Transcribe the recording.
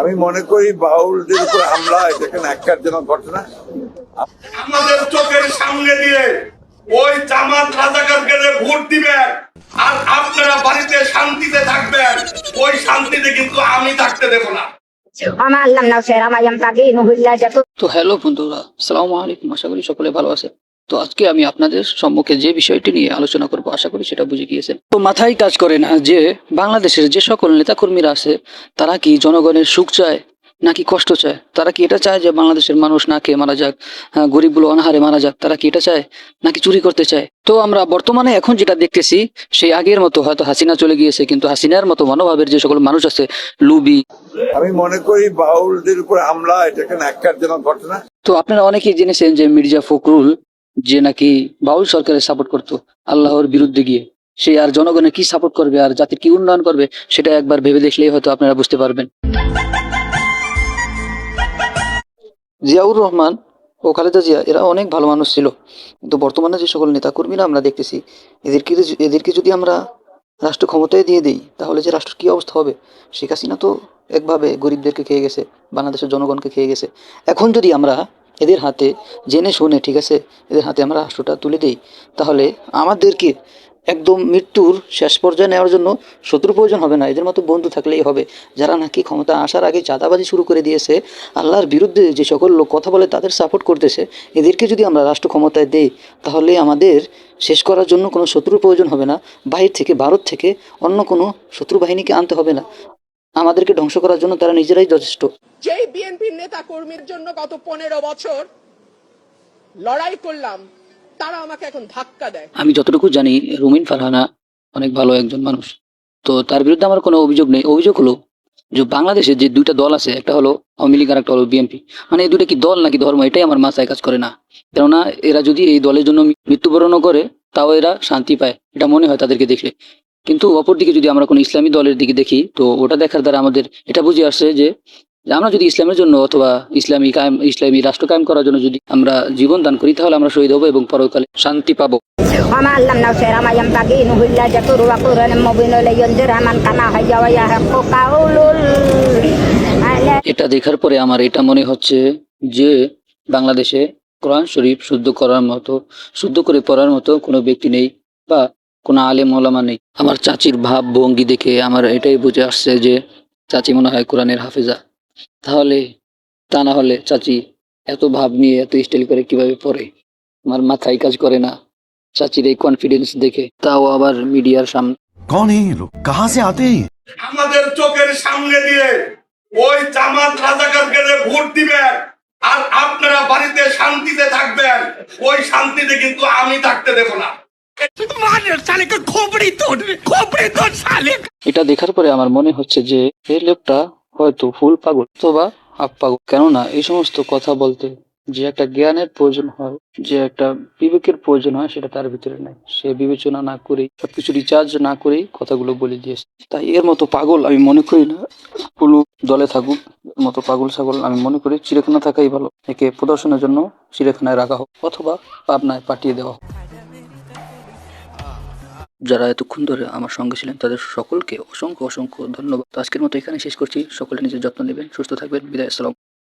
আমি মনে করি বাউলদের উপর হামলা এটাকে ন্যাক্কারজনক ঘটনা। আমাদের চোখের সামনে দিয়ে ওই জামাত রাজাকারকে ভোট দিবেন আর আপনারা বাড়িতে শান্তিতে থাকবেন, ওই শান্তিতে কিন্তু আমি থাকতে দেব না। তো হ্যালো বন্ধুরা, আসসালামু আলাইকুম। আশা করি সকলে ভালো আছে। তো আজকে আমি আপনাদের সম্মুখে যে বিষয়টি নিয়ে আলোচনা করব, আশা করি সেটা বুঝে গিয়েছেন। তো মাথায় কাজ করে না যে বাংলাদেশের যে সকল নেতাকর্মীরা আছে তারা কি জনগণের সুখ চায় নাকি কষ্ট চায়? তারা কি এটা চায় যে বাংলাদেশের মানুষ না খেয়ে মারা যাক, গরিবগুলো অনাহারে মারা যাক? তারা কি এটা চায় নাকি চুরি করতে চায়? তো আমরা বর্তমানে এখন যেটা দেখতেছি সেই আগের মতো, হয়তো হাসিনা চলে গিয়েছে কিন্তু হাসিনার মতো মনোভাবের যে সকল মানুষ আছে, লুবি। আমি মনে করি বাউলদের উপর হামলা এটাকে ন্যাক্কারজনক ঘটনা। তো আপনারা অনেকেই জেনেছেন যে মির্জা ফখরুল যে নাকি বাউল সরকারের সাপোর্ট করতো আল্লাহর বিরুদ্ধে গিয়ে, সে আর জনগণের কি সাপোর্ট করবে আর জাতির কি উন্নয়ন করবে সেটা একবার ভেবে দেখলেই হয়তো আপনারা বুঝতে পারবেন। জিয়াউর রহমান ও খালেদা জিয়া এরা অনেক ভালো মানুষ ছিল, কিন্তু বর্তমানে যে সকল নেতাকর্মীরা আমরা দেখতেছি এদেরকে যদি আমরা রাষ্ট্র ক্ষমতায় দিয়ে দিই তাহলে যে রাষ্ট্রের কি অবস্থা হবে। শেখ হাসিনা তো একভাবে গরিবদেরকে খেয়ে গেছে, বাংলাদেশের জনগণকে খেয়ে গেছে। এখন যদি আমরা এদের হাতে জেনে শুনে, ঠিক আছে, এদের হাতে আমরা রাষ্ট্রটা তুলে দিই তাহলে আমাদেরকে একদম মৃত্যুর শেষ পর্যায়ে নেওয়ার জন্য শত্রু প্রয়োজন হবে না, এদের মতো বন্ধু থাকলেই হবে। যারা নাকি ক্ষমতা আসার আগে চাঁদাবাজি শুরু করে দিয়েছে, আল্লাহর বিরুদ্ধে যে সকল লোক কথা বলে তাদের সাপোর্ট করতেছে, এদেরকে যদি আমরা রাষ্ট্র ক্ষমতায় দেই তাহলে আমাদের শেষ করার জন্য কোনো শত্রুর প্রয়োজন হবে না। বাহির থেকে, ভারত থেকে অন্য কোনো শত্রু বাহিনীকে আনতে হবে না। আমাদেরকে ধ্বংস করার জন্য তারা নিজেরাই যথেষ্ট। যেই বিএনপির নেতা কর্মীর জন্য গত 15 বছর লড়াই করলাম, তারা আমাকে এখন ধাক্কা দেয়। আমি যতটুকু জানি রুমিন ফারহানা অনেক ভালো একজন মানুষ, তো তার বিরুদ্ধে আমার কোনো অভিযোগ নেই। অভিযোগ হলো যে বাংলাদেশে যে দুইটা দল আছে, একটা হলো আওয়ামী লীগ আর একটা হলো বিএনপি, মানে এই দুইটা কি দল নাকি ধর্ম, এটাই আমার মাথায় কাজ করে না। কেননা এরা যদি এই দলের জন্য মৃত্যুবরণও করে তাও এরা শান্তি পায়, এটা মনে হয় তাদেরকে দেখলে। কিন্তু অপরদিকে যদি আমরা কোনো ইসলামী দলের দিকে দেখি তো ওটা দেখার দ্বারা আমাদের এটা বুঝে আসছে যে আমরা যদি ইসলামের জন্য অথবা ইসলামী রাষ্ট্র কায়েম করার জন্য যদি আমরা জীবন দান করি তাহলে আমরা শহীদ হবো এবং পরকালে শান্তি পাবো। এটা দেখার পরে আমার এটা মনে হচ্ছে যে বাংলাদেশে কোরআন শরীফ শুদ্ধ করে পড়ার মতো কোনো ব্যক্তি নেই বা কোনো আলেম ওলামা নেই। আমার চাচির ভাব ভঙ্গি দেখে আমার এটাই বুঝে আসছে যে চাচি মনে হয় কোরআনের হাফেজা। তাহলে তা না হলে চাচি এত ভাব নিয়ে এত স্টাইল করে কিভাবে পড়ে? আমার মাথায় কাজ করে না চাচির এই কনফিডেন্স দেখে, তাও আবার মিডিয়ার সামনে। कौन है ये लोग कहाँ से आते हैं? আমাদের চোখের সামনে দিয়ে ওই জামাত রাজাকারকে ভোট দিবেন আর আপনারা বাড়িতে শান্তিতে থাকবেন, ওই শান্তিতে কিন্তু আমি থাকতে দেব না। এটা দেখার পরে আমার মনে হচ্ছে যে এই লোকটা হয়তো ফুল পাগল অথবা হাফ পাগল। কেননা এই সমস্ত কথা বলতে যে একটা জ্ঞানের প্রয়োজন হয়, যে একটা বিবেকের প্রয়োজন হয়, সেটা তার ভিতরে নাই। সে বিবেচনা না করেই, সবকিছু রিচার্জ না করেই কথাগুলো বলে দিয়েছে। তাই এর মতো পাগল আমি মনে করি না কোনো দলে থাকুক। এর মতো পাগল ছাগল আমি মনে করি চিড়িয়াখানা থাকাই ভালো। একে প্রদর্শনের জন্য চিড়িয়াখানায় রাখা হোক অথবা পাবনায় পাঠিয়ে দেওয়া হোক। যারা এতক্ষণ ধরে আমার সঙ্গে ছিলেন তাদের সকলকে অসংখ্য অসংখ্য ধন্যবাদ। তো আজকের মতো এখানে শেষ করছি। সকলে নিজের যত্ন নেবেন, সুস্থ থাকবেন। বিদায়, আসসালাম।